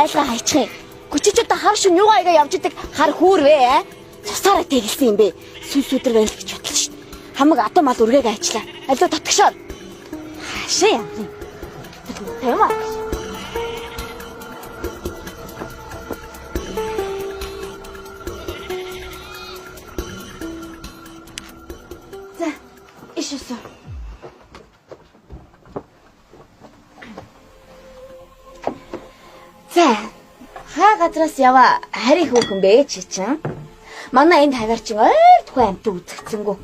айлгаа хайчих юм. Гүчиж одоо хар шин юугаа игээ явж идэг хар хүүрвэ. Цусаараа тэгэлсэн юм бэ. Сүнс өдөр байл гэж бодлоо шүү. Хамаг атом мал үргээг айчлаа. Альва татгшоо. Хаашаа юм. Тэмээ. За, ишээсөө. За, хаа газраас яваа харих хөөхөн бэ чи чинь? Манай энд хаваарчин ойр тухай амт үзэгцэнгүү.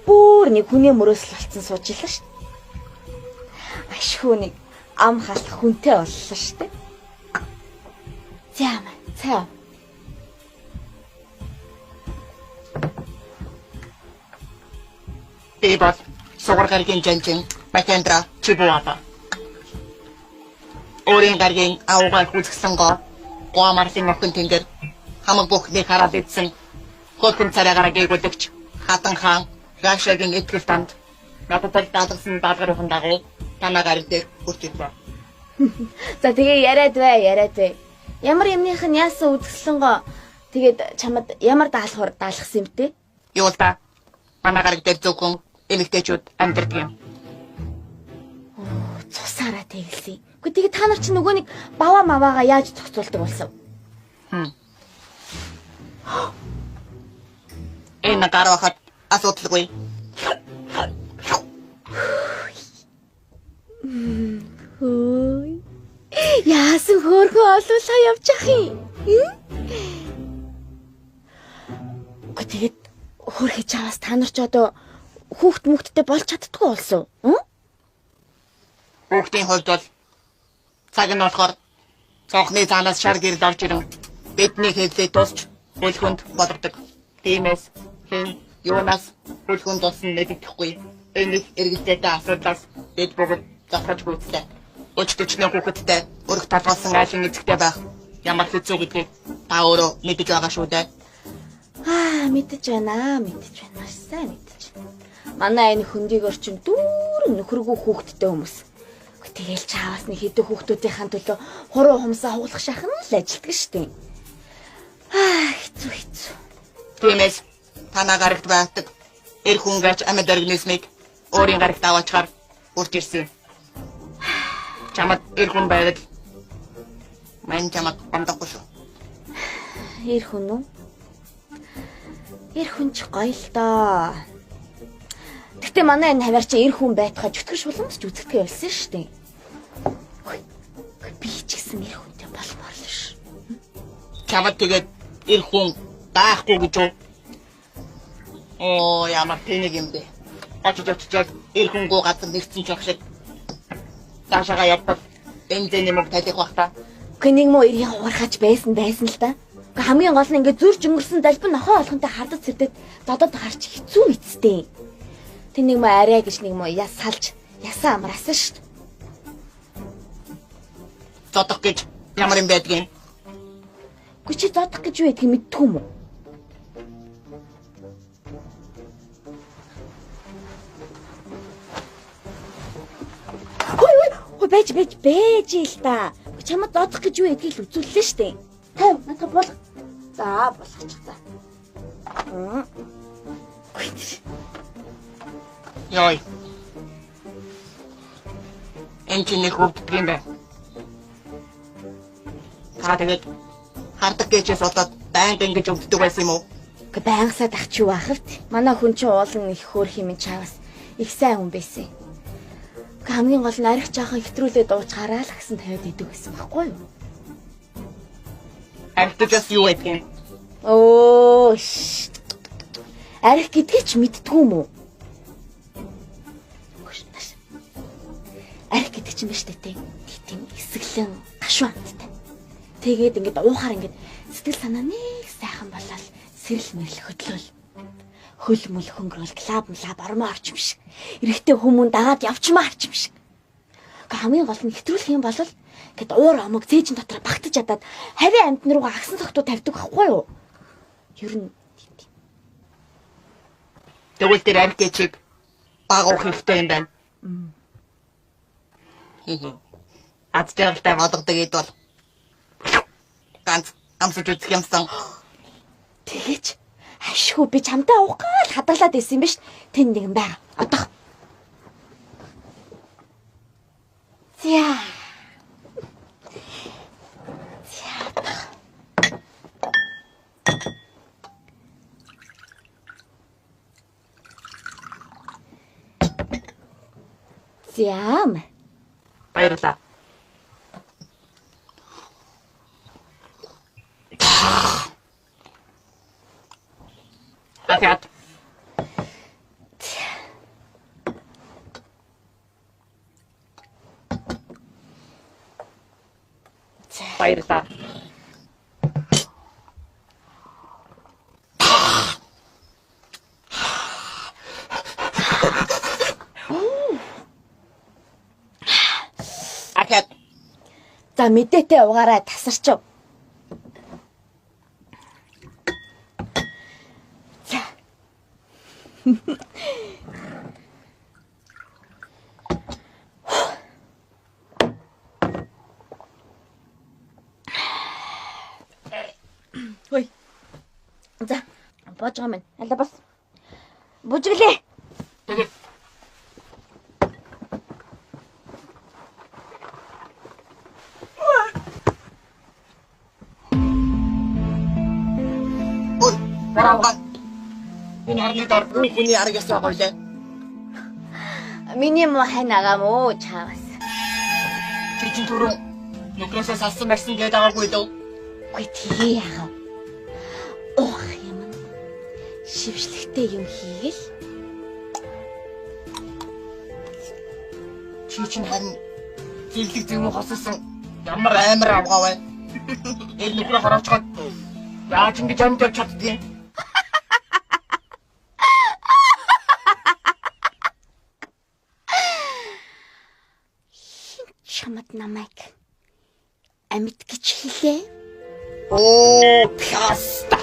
Бүр нэг хүний мөрөөсөл болцсон сууж илаа шүү. Ашгүй нэг ам халах хүнтэй боллоо шүү дээ. За. Эбас сооргаргийн жанчин Макендра Чибуата. Орин гаргийн аугаар хүссэн гоамарсын охин тэнгэр хамаг бүхний хараад идсэн. Хотын царайгаар гээгүүлэгч хатан хаан Рашагийн этгэл танд надад даалгасан даалгаврын дагуу танаагаар дээр хүрч ирвэ. За тэгээ яриад бай. Ямар юмных нь яасан үзэсгэлэн гоо тэгээд чамд ямар даалгасан юм те? Юу та манаагаар дээр зөвхөн эмэгтэйчүүд амьдардаг юм. Цусаараа тэгэлсэн. Гэхдээ тэгээд та нар чи нөгөө нэг баваа маваага яаж зохицуулдаг болсон? Энэ гарахад асуудалгүй. Хөөй. Яасан хөөрхөн олуулаа явж ах юм? Тэгээд хөөрхий чаваас та нар ч одоо хүүхдтэй болж чаддгүй болсон. Хүүхдийн хувьд бол цаг нь болохоор цонхны цаанаас шар гэрд орж ирэн бидний хэллээ тусч хөлхөнд боддог. Тиймээс юунаас хөлхөнд болсон мэддэхгүй. Энэ эргэлзээтэй асуудлаас бид бүгд захаж гүйцлээ. Өчтөчнөө хүүхэдтэй өрх талбалсан айлын эзэгтэй байх ямар хэцүү гэдгийг та өөрөө мэдэж байгаа шүү дээ. Мэдэж байна. Маш сайн мэдэж. Манай энэ хөндийг орчин дүүрэн нөхөргүй хүүхэдтэй хүмүүс. Тэгэл чааваас нэг хэдэн хүүхдүүдийн төлөө хуруу хумсаа хуулах шахна л ажилтдаг штеп. Хэцүү. Тиймээс танаа гарагт байдаг эр хүн гэж амьд организмыг өөрийн гарагт аваачаар урж ирсэн. Чамд эр хүн байвал мань чамд бамдахгүй шүү. Эр хүн үү? Эр хүн ч гоё л доо. Гэтэ манай энэ хаваар чи эр хүн байтугай чөтгөр шуламж үзэгдэх байсан штеп. Би ч гэсэн эр хүнтэй болмоор л ш. Чамд тэгээд эр хүн байхгүй гэж үү? Ямар тэнэг юм бэ? Очиж эр хүнгөө гадар нэгсэн ч ах шиг. Таашаага явбал бензиний мөнгө талих бах та. Гэхдээ нэг муу ирийн уурхаж байсан л да. Гэхдээ хамгийн гол нь ингээд зүрж өнгөрсөн залбин нохоо олохонтой хардаж сэрдээд додод харч хэцүү эцтэй. Тэ нэг муу арай гэж нэг муу яс салж ясаа амраасан шүү. Зодох гэж ямар юм байдгийг. Чи зодох гэж юу гэдгийг мэддэг юм уу? Хөөе байж л та. Чамд зодох гэж юу гэдгийг л үзүүллээ штэ. Надад бол. За болгочих за. Яй. Энчний хөвгдөг юм бэ? Тэгээд хардаг гэжээс болоод байнга ингэж өвддөг байсан юм уу? Байнгасаа дахч юу ахвт. Манай хүн чинь уулан их хөөр хэмээн чаваас их сайн хүн байсан. Хамгийн гол нь арих жаахан хэтрүүлээд уучгаараа л агсан тавиад идэв гэсэн баггүй юу? Арихтаас юу гэдэг юм? Арих гэдгийг ч мэддгүй юм уу? Арих гэдэг чинь биш дээ. Тийм эсгэлэн гашуун амттай. Тэгээд ингээд уухаар ингээд сэтгэл санаа нэг сайхан болоод сэрэл мэрэл хөдлөөл. Хөл мөл хөнгөрөл клаб ормоо орч юм шиг. Эрэгтэй хүмүүн дагаад явчмаа орч юм шиг. Хамгийн гол нь хэтрүүлэх юм бол ингээд уур омог зээжин дотор багтаж чадаад харийн амтны руугаа агсан цогтуу тавьдаг байхгүй юу? Ер нь тэгвэл тэр арих чиг багуух хэрэгтэй юм байна. Аз жаргалтай болгодог эд бол Ганц амсаж үзэх юмсан. Тэгэж ашгүй би чамтай уугаал хадгалаад исэн юм биш. Тэнд нэгэн байгаа. Одоо. За. Зям. Баярлалаа. Ахад. Баярлалаа. Ахад. За мэдээтэй угаараа тасарчв. За. Хөөе. За, боожгаа минь. Алла бас. Бужиглээ. Тэгээд Бараа. Энэ харны дор хүний аргаас гойлээ. Миний муу ханага муу чаавас. Чи чинь түрүү нүгнээсээ салсан байсан гэдэг байгаагүй дөө. Гүй тий яах вэ? Ох юм. Шившлэгтэй юм хийгээл. Чи чинь харин зэглэг зэвэн хоссон ямар амар авгаа вэ? Энэ нүрэ хараачгаад яаж ингэж амд явж чаддгийг. Чамд намайг амьд гэж хэлээ. Оо, пяста.